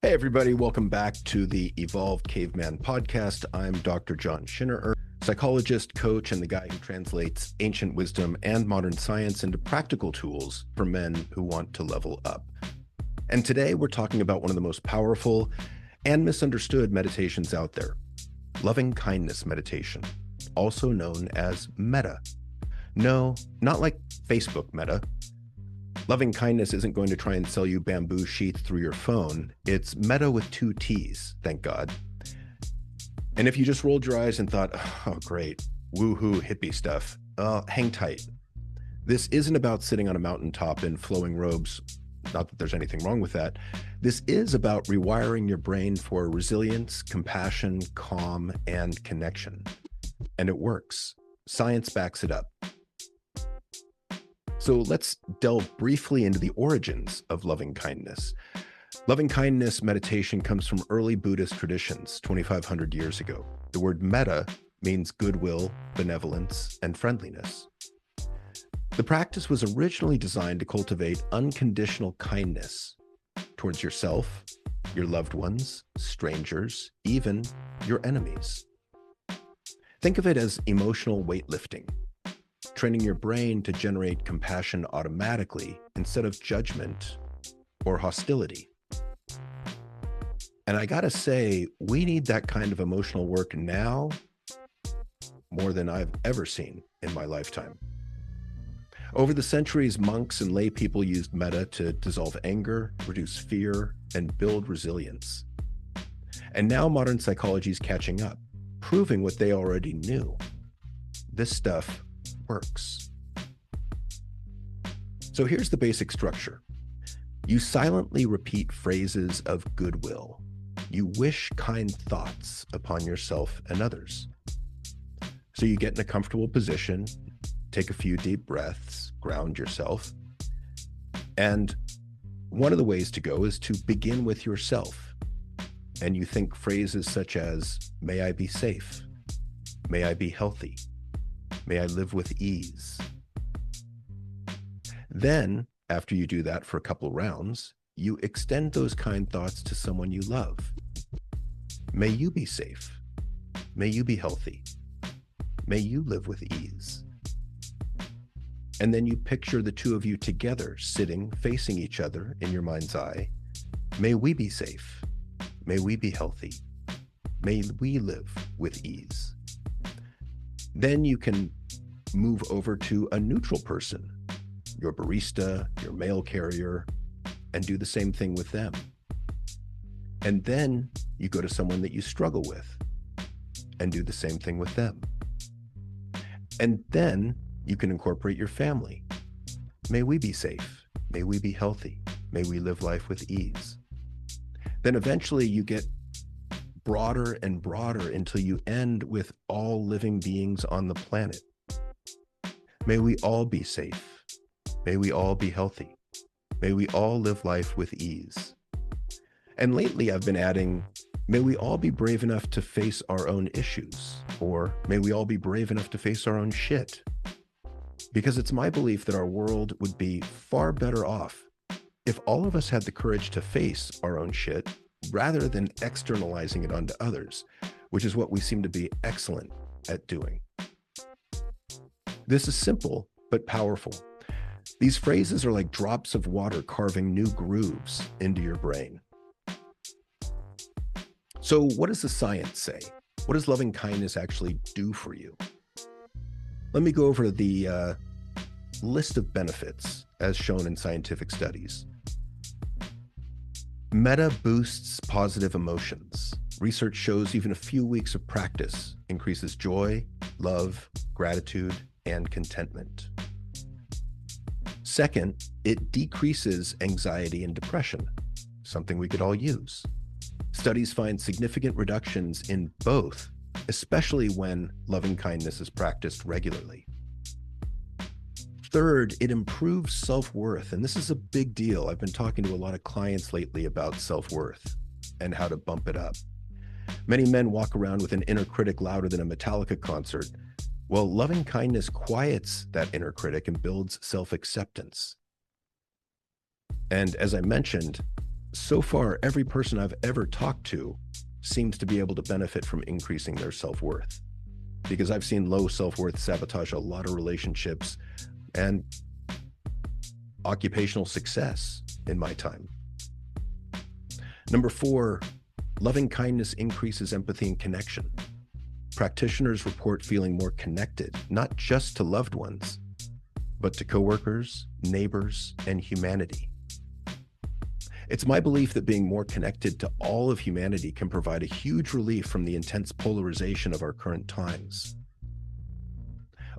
Hey, everybody. Welcome back to the Evolved Caveman podcast. I'm Dr. John Schinnerer, psychologist, coach, and the guy who translates ancient wisdom and modern science into practical tools for men who want to level up. And today we're talking about one of the most powerful and misunderstood meditations out there, loving kindness meditation, also known as Metta. No, not like Facebook Meta. Loving kindness isn't going to try and sell you bamboo sheets through your phone. It's Metta with two T's, thank God. And if you just rolled your eyes and thought, oh, great, woohoo, hippie stuff, hang tight. This isn't about sitting on a mountaintop in flowing robes. Not that there's anything wrong with that. This is about rewiring your brain for resilience, compassion, calm, and connection. And it works. Science backs it up. So let's delve briefly into the origins of loving kindness. Loving kindness meditation comes from early Buddhist traditions 2,500 years ago. The word metta means goodwill, benevolence, and friendliness. The practice was originally designed to cultivate unconditional kindness towards yourself, your loved ones, strangers, even your enemies. Think of it as emotional weightlifting, training your brain to generate compassion automatically instead of judgment or hostility. And I gotta say, we need that kind of emotional work now more than I've ever seen in my lifetime. Over the centuries, monks and lay people used metta to dissolve anger, reduce fear, and build resilience. And now modern psychology is catching up, proving what they already knew. This stuff works. So here's the basic structure. You silently repeat phrases of goodwill. You wish kind thoughts upon yourself and others. So you get in a comfortable position, take a few deep breaths, ground yourself. And one of the ways to go is to begin with yourself. And you think phrases such as, may I be safe? May I be healthy? May I live with ease? Then, after you do that for a couple rounds, you extend those kind thoughts to someone you love. May you be safe. May you be healthy. May you live with ease. And then you picture the two of you together, sitting, facing each other in your mind's eye. May we be safe. May we be healthy. May we live with ease. Then you can move over to a neutral person, your barista, your mail carrier, and do the same thing with them. And then you go to someone that you struggle with and do the same thing with them. And then you can incorporate your family. May we be safe. May we be healthy. May we live life with ease. Then eventually you get broader and broader until you end with all living beings on the planet. May we all be safe. May we all be healthy. May we all live life with ease. And lately I've been adding, may we all be brave enough to face our own issues, or may we all be brave enough to face our own shit. Because it's my belief that our world would be far better off if all of us had the courage to face our own shit rather than externalizing it onto others, which is what we seem to be excellent at doing. This is simple, but powerful. These phrases are like drops of water carving new grooves into your brain. So what does the science say? What does loving kindness actually do for you? Let me go over the list of benefits as shown in scientific studies. Metta boosts positive emotions. Research shows even a few weeks of practice increases joy, love, gratitude, and contentment. Second, it decreases anxiety and depression, something we could all use. Studies find significant reductions in both, especially when loving kindness is practiced regularly. Third, it improves self-worth, and this is a big deal. I've been talking to a lot of clients lately about self-worth and how to bump it up. Many men walk around with an inner critic louder than a Metallica concert. Well, loving kindness quiets that inner critic and builds self-acceptance. And as I mentioned, So far, every person I've ever talked to seems to be able to benefit from increasing their self-worth, because I've seen low self-worth sabotage a lot of relationships and occupational success in my time. Number 4, loving kindness increases empathy and connection. Practitioners report feeling more connected, not just to loved ones, but to coworkers, neighbors, and humanity. It's my belief that being more connected to all of humanity can provide a huge relief from the intense polarization of our current times.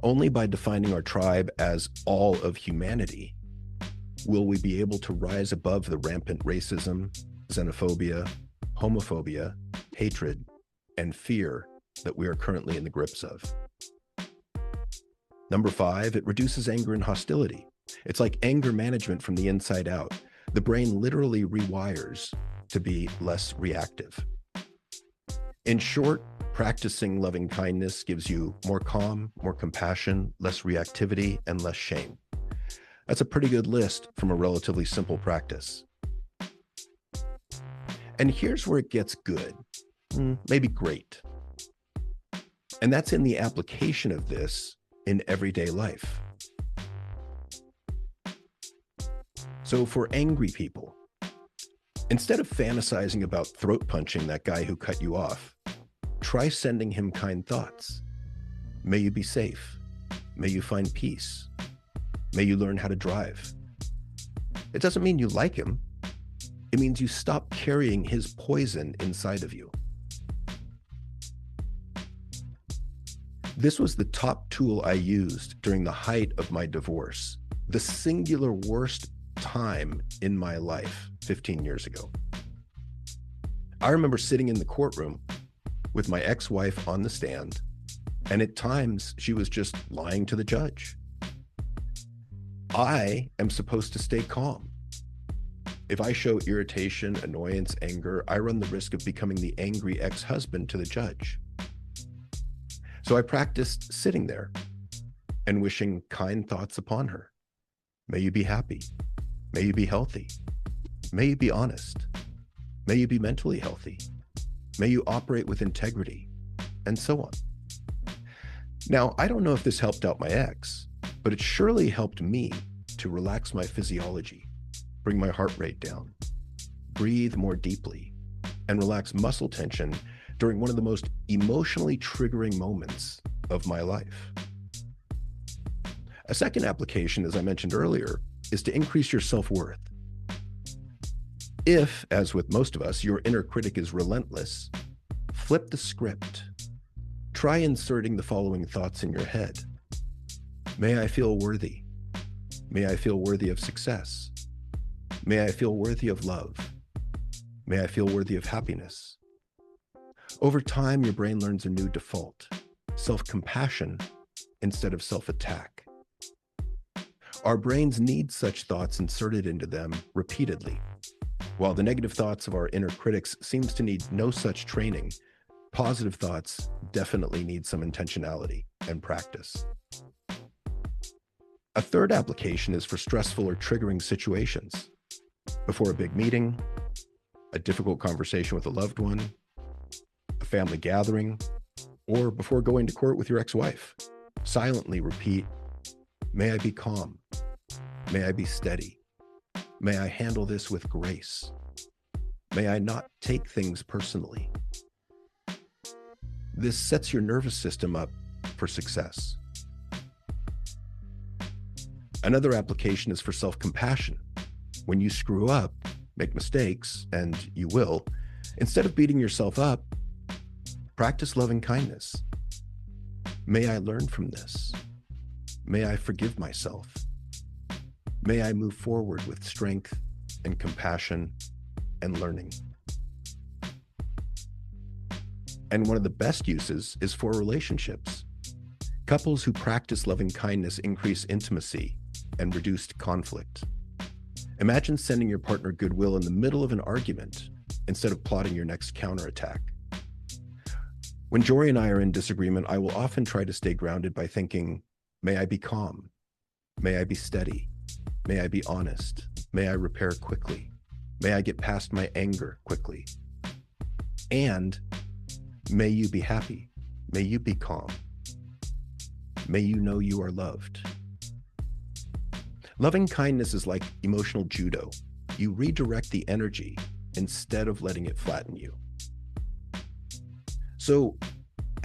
Only by defining our tribe as all of humanity will we be able to rise above the rampant racism, xenophobia, homophobia, hatred, and fear that we are currently in the grips of. Number 5, it reduces anger and hostility. It's like anger management from the inside out. The brain literally rewires to be less reactive. In short, practicing loving kindness gives you more calm, more compassion, less reactivity, and less shame. That's a pretty good list from a relatively simple practice. And here's where it gets good, maybe great. And that's in the application of this in everyday life. So for angry people, instead of fantasizing about throat punching that guy who cut you off, try sending him kind thoughts. May you be safe. May you find peace. May you learn how to drive. It doesn't mean you like him. It means you stop carrying his poison inside of you. This was the top tool I used during the height of my divorce, the singular worst time in my life 15 years ago. I remember sitting in the courtroom with my ex-wife on the stand, and at times she was just lying to the judge. I am supposed to stay calm. If I show irritation, annoyance, anger, I run the risk of becoming the angry ex-husband to the judge. So I practiced sitting there and wishing kind thoughts upon her. May you be happy. May you be healthy. May you be honest. May you be mentally healthy. May you operate with integrity, and so on. Now, I don't know if this helped out my ex, but it surely helped me to relax my physiology, bring my heart rate down, breathe more deeply, and relax muscle tension during one of the most emotionally triggering moments of my life. A second application, as I mentioned earlier, is to increase your self-worth. If, as with most of us, your inner critic is relentless, flip the script. Try inserting the following thoughts in your head. May I feel worthy. May I feel worthy of success. May I feel worthy of love. May I feel worthy of happiness. Over time, your brain learns a new default, self-compassion instead of self-attack. Our brains need such thoughts inserted into them repeatedly. While the negative thoughts of our inner critics seems to need no such training, positive thoughts definitely need some intentionality and practice. A third application is for stressful or triggering situations. Before a big meeting, a difficult conversation with a loved one, a family gathering, or before going to court with your ex-wife, silently repeat, may I be calm. May I be steady. May I handle this with grace. May I not take things personally. This sets your nervous system up for success. Another application is for self-compassion. When you screw up, make mistakes, and you will, instead of beating yourself up, practice loving kindness. May I learn from this. May I forgive myself. May I move forward with strength and compassion and learning. And one of the best uses is for relationships. Couples who practice loving kindness increase intimacy and reduced conflict. Imagine sending your partner goodwill in the middle of an argument instead of plotting your next counterattack. When Jory and I are in disagreement, I will often try to stay grounded by thinking, may I be calm? May I be steady? May I be honest? May I repair quickly? May I get past my anger quickly. And may you be happy. May you be calm. May you know you are loved. Loving kindness is like emotional judo. You redirect the energy instead of letting it flatten you. So,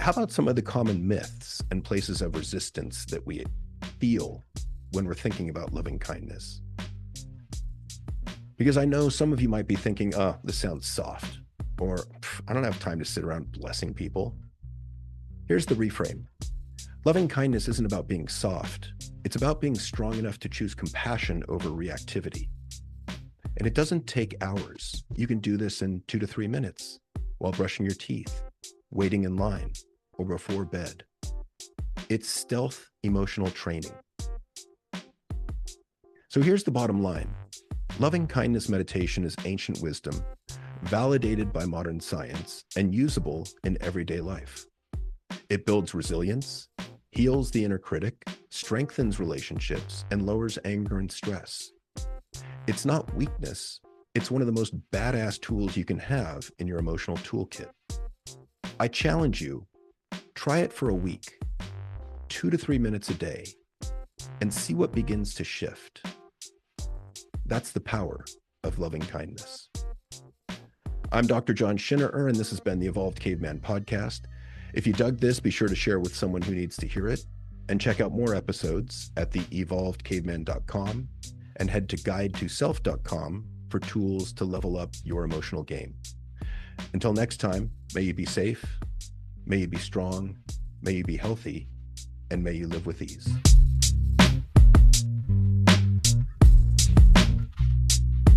how about some of the common myths and places of resistance that we feel when we're thinking about loving kindness? Because I know some of you might be thinking, oh, this sounds soft, or I don't have time to sit around blessing people. Here's the reframe. Loving kindness isn't about being soft. It's about being strong enough to choose compassion over reactivity. And it doesn't take hours. You can do this in 2 to 3 minutes while brushing your teeth, waiting in line, or before bed. It's stealth emotional training. So here's the bottom line. Loving kindness meditation is ancient wisdom, validated by modern science, and usable in everyday life. It builds resilience, heals the inner critic, strengthens relationships, and lowers anger and stress. It's not weakness. It's one of the most badass tools you can have in your emotional toolkit. I challenge you, try it for a week, 2 to 3 minutes a day, and see what begins to shift. That's the power of loving kindness. I'm Dr. John Schinnerer, and this has been the Evolved Caveman podcast. If you dug this, be sure to share with someone who needs to hear it, and check out more episodes at theevolvedcaveman.com and head to guidetoself.com for tools to level up your emotional game. Until next time, may you be safe, may you be strong, may you be healthy, and may you live with ease.